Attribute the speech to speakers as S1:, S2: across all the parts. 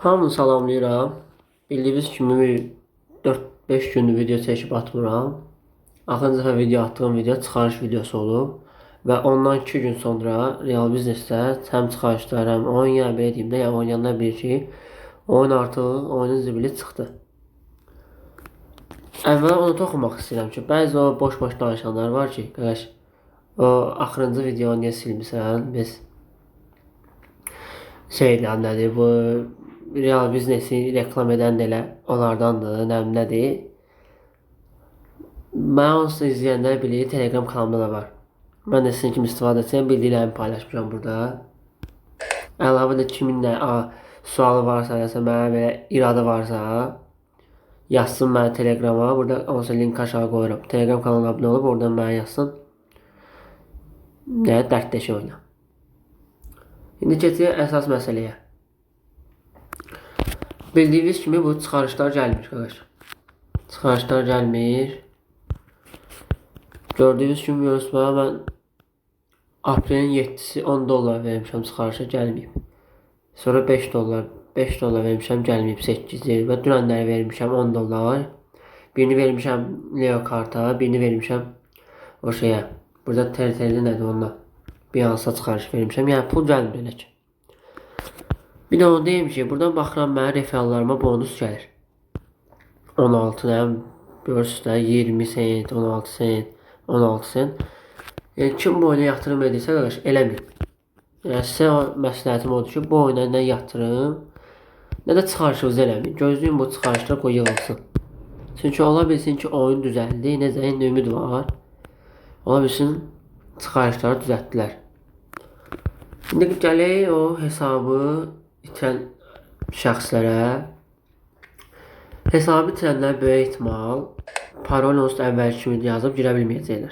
S1: Hamını salamlayıram. Bildiyiniz kimi bir 4-5 gündür video çəkib atmıram. Axırıncı dəfə video attığım video çıxarış videosu olub. Və ondan 2 gün sonra Real Biznesdə həm çıxarışlar, həm oyun yəni belə deyim də, yəni oynayanlar bilir ki, oyun artıq oyunun zibili çıxdı. Əvvəla onu toxunmaq istəyirəm ki, bəzi o boş-boş danışanlar var ki, qardaş, o axırıncı videonu niyə silmirsən? Biz nədir bu Real Biznesi reklam edən də elə onlardandır, nədir? Mən onsuz izləyənlər bilir, Telegram kanalımda da var. Mən də sizin kimi istifadə edəcəm, bildiklərimi paylaşmışam burada. Əlavə də kimin nə sualı varsa, ya mənə belə iradə varsa, yazsın mənə Telegrama, burada onsuz link aşağı qoyuram. Telegram kanalına abunə olub, oradan mənə yazsın. Nə dərdləşə oyna. İndi keçək əsas məsələyə. Bildiyiniz kimi bu çıxarışlar gəlmir, qardaş. Çıxarışlar gəlmir. Gördüyünüz kimi görürsünüz, mən aprelin 7-si 10 dollar vermişəm, çıxarışa gəlməyib. Sonra 5 dollar vermişəm, gəlməyib 8-i və dünənləri vermişəm 10 dollar. Birini vermişəm Leo karta, birini vermişəm o şeyə. Burada TRT-li nədir onunla? Bir hansısa çıxarış vermişəm, yəni pul gəlmir elə ki. Bir də onu deyim ki, buradan baxıram mənə referallarıma bonus gəlir. 16 nəyəm, görürsünüz də 20 sent, 16 sent, 16 sent. Yəni kim bu oyuna yatırım edirsə, qardaş, eləməyib. Yəni sizə məsləhətim odur ki, bu oyuna nə yatırım, nə də çıxarışınızı eləməyin. Gözləyin bu çıxarışlar qoy yığılsın. Çünki ola bilsin ki, oyun düzəldi, necə ümid var. Ola bilsin çıxarışları düzəltdilər. İndi gələk o hesabı itirən şəxslərə. Hesabı itirənlər böyük ehtimal parol onsuz əvvəlki kimi yazıb girə bilməyəcəklər.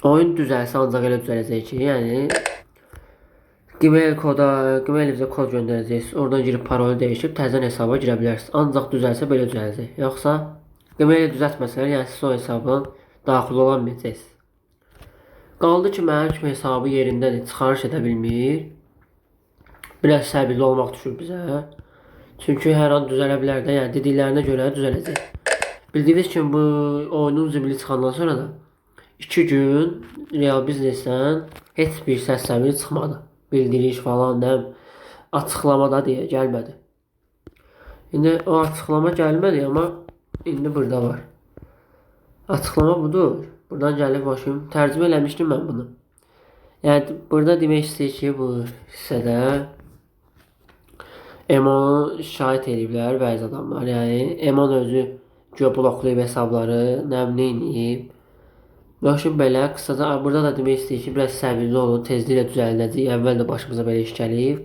S1: Oyun düzəlsə ancaq elə düzələcək ki, yəni Gmail-də kod göndərəcəksiniz. Oradan girib parolu dəyişib təzədən hesaba girə bilərsiniz. Ancaq düzəlsə belə düzələcək. Yoxsa Gmail-i düzəltməsələr, yəni siz o hesabdan daxil ola bilməyəcəksiniz. Qaldı ki, mənim kimi hesabı yerindədir, çıxarış edə bilmir. Biraz səbirli olmaq düşür bizə. Çünki hər an düzələ bilər də, yəni dediklərinə görə düzələcək. Bildiyiniz kimi bu oyunun zibili çıxandan sonra da 2 gün Real Biznesdən heç bir səs-səmiri çıxmadı. Bildiriş falan da açıqlamada deyə gəlmədi. İndi o açıqlama gəlmədi, amma indi burada var. Açıqlama budur. Buradan gəlib başım. Tərcümə eləmişdim mən bunu. Yəni burada demək istəyir ki, bu hissədə Emonu şahit ediblər bəzi adamlar. Yəni Emon özü geobloklayıb hesabları, nəmləyib. Yaxşı belə qısaca burada da demək istəyir ki, biraz səbirli olun, tezliklə düzələcək. Əvvəl də başımıza belə iş gəlib.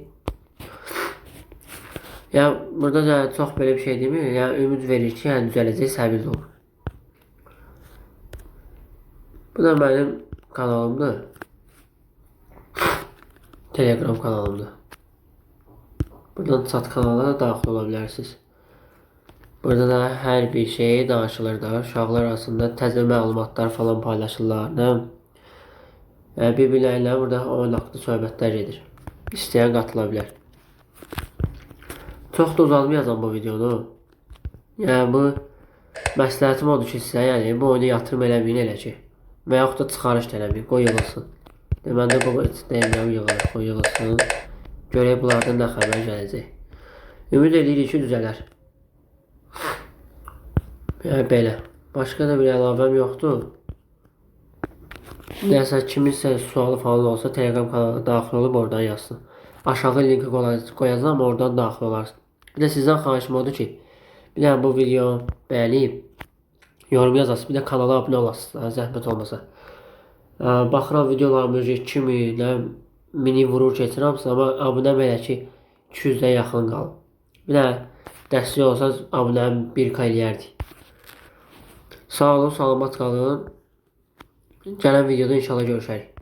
S1: Yəni burada da çox belə bir şey demir. Yəni ümid verir ki, yəni düzələcək, səbirli olun. Bu da mənim kanalımdır. Telegram kanalımdır. Buradan chat kanalına da daxil ola bilərsiniz. Burada da hər bir şey danışılır da. Uşaqlar arasında təzə məlumatlar falan paylaşırlar. Bir-birlərlə burada oyun haqqında söhbətlər gedir. İstəyən qatıla bilər. Çox da uzatmayacağam bu videonu. Yəni bu məsləhətim odur ki, sizə yəni bu oyunu yatırım eləməyin elə ki. Və yaxud da çıxarış eləməyin, qoy yığılsın. Deməndə bu deyimləri yığılır, qoy yığılsın. Görək bunlardan nə xəbər gələcək. Ümid edirik ki, düzələr. Yəni belə. Başqa da bir əlavəm yoxdur. Nəsə kiminsə sualı falan olsa Telegram kanalına daxil olub oradan yazsın. Aşağı linki qoyacağım, oradan daxil olarsın. Bir də sizdən xahişim odur ki, bir də bu video bəyənib yorum yazasınız, bir də kanala abunə olasınız, zəhmət olmasa. Baxıram videolarımı 2000 mini vurur keçirəmsə, amma abunəm elə ki 200-dən yaxın qalıb. Bir də dəstək olsanız abunəmi 1K eləyərdik. Sağ olun, salamat qalın. Gələn videoda inşallah görüşərik.